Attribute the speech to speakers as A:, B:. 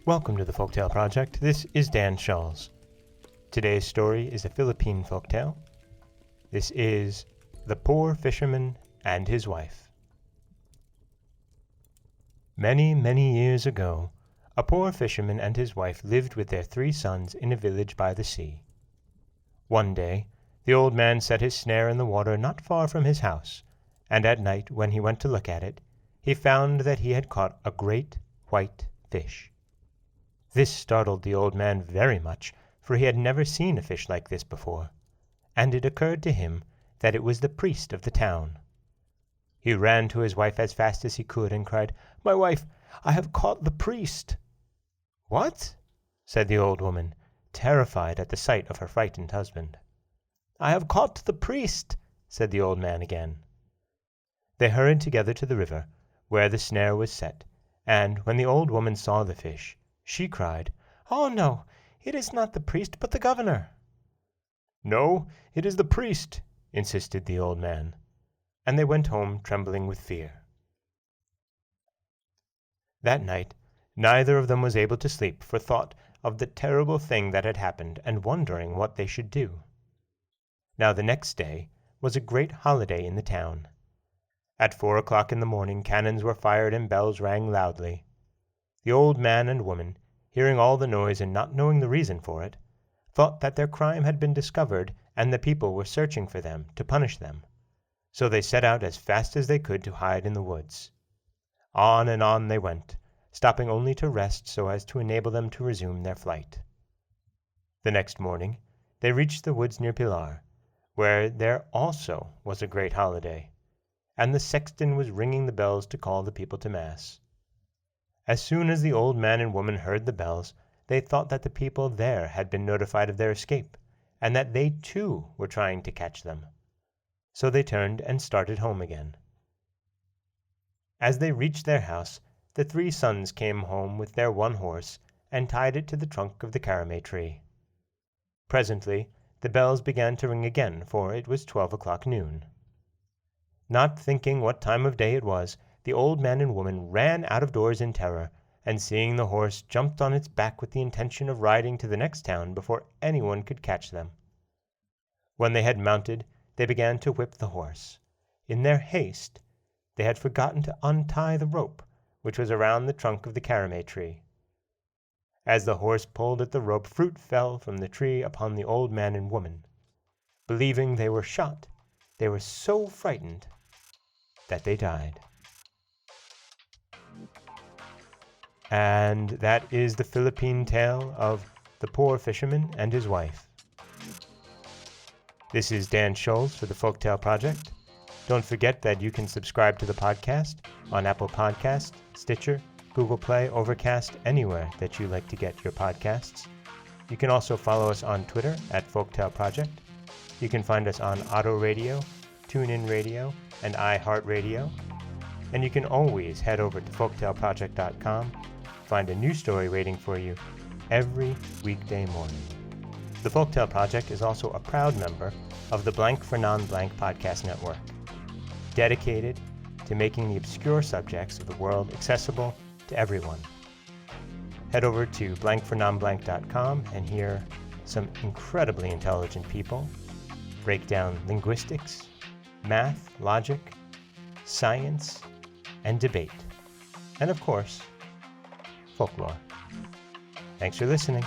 A: Welcome to the Folktale Project. This is Dan Schalls. Today's story is a Philippine folktale. This is The Poor Fisherman and His Wife. Many, many years ago, a poor fisherman and his wife lived with their 3 sons in a village by the sea. One day, the old man set his snare in the water not far from his house, and at night, when he went to look at it, he found that he had caught a great white fish. This startled the old man very much, for he had never seen a fish like this before, and it occurred to him that it was the priest of the town. He ran to his wife as fast as he could and cried, "My wife, I have caught the priest." "What?" said the old woman, terrified at the sight of her frightened husband. "I have caught the priest," said the old man again. They hurried together to the river, where the snare was set, and when the old woman saw the fish, she cried, "Oh, no, it is not the priest, but the governor." "No, it is the priest," insisted the old man, and they went home trembling with fear. That night, neither of them was able to sleep for thought of the terrible thing that had happened and wondering what they should do. Now the next day was a great holiday in the town. At 4 o'clock in the morning cannons were fired and bells rang loudly. The old man and woman, hearing all the noise and not knowing the reason for it, thought that their crime had been discovered and the people were searching for them to punish them. So they set out as fast as they could to hide in the woods. On and on they went, stopping only to rest so as to enable them to resume their flight. The next morning they reached the woods near Pilar, where there also was a great holiday, and the sexton was ringing the bells to call the people to mass. As soon as the old man and woman heard the bells, they thought that the people there had been notified of their escape, and that they too were trying to catch them. So they turned and started home again. As they reached their house, the 3 sons came home with their 1 horse and tied it to the trunk of the caramay tree. Presently the bells began to ring again, for it was 12 o'clock noon. Not thinking what time of day it was, the old man and woman ran out of doors in terror, and seeing the horse, jumped on its back with the intention of riding to the next town before anyone could catch them. When they had mounted, they began to whip the horse. In their haste, they had forgotten to untie the rope, which was around the trunk of the caramay tree. As the horse pulled at the rope, fruit fell from the tree upon the old man and woman. Believing they were shot, they were so frightened that they died. And that is the Philippine tale of The Poor Fisherman and His Wife. This is Dan Schalls for the Folktale Project. Don't forget that you can subscribe to the podcast on Apple Podcasts, Stitcher, Google Play, Overcast, anywhere that you like to get your podcasts. You can also follow us on Twitter at Folktale Project. You can find us on Auto Radio, TuneIn Radio, and iHeartRadio. And you can always head over to folktaleproject.com, find a new story waiting for you every weekday morning. The Folktale Project is also a proud member of the Blank for Non-Blank podcast network, dedicated to making the obscure subjects of the world accessible to everyone. Head over to blankfornonblank.com and hear some incredibly intelligent people break down linguistics, math, logic, science, and debate, and of course, folklore. Thanks for listening.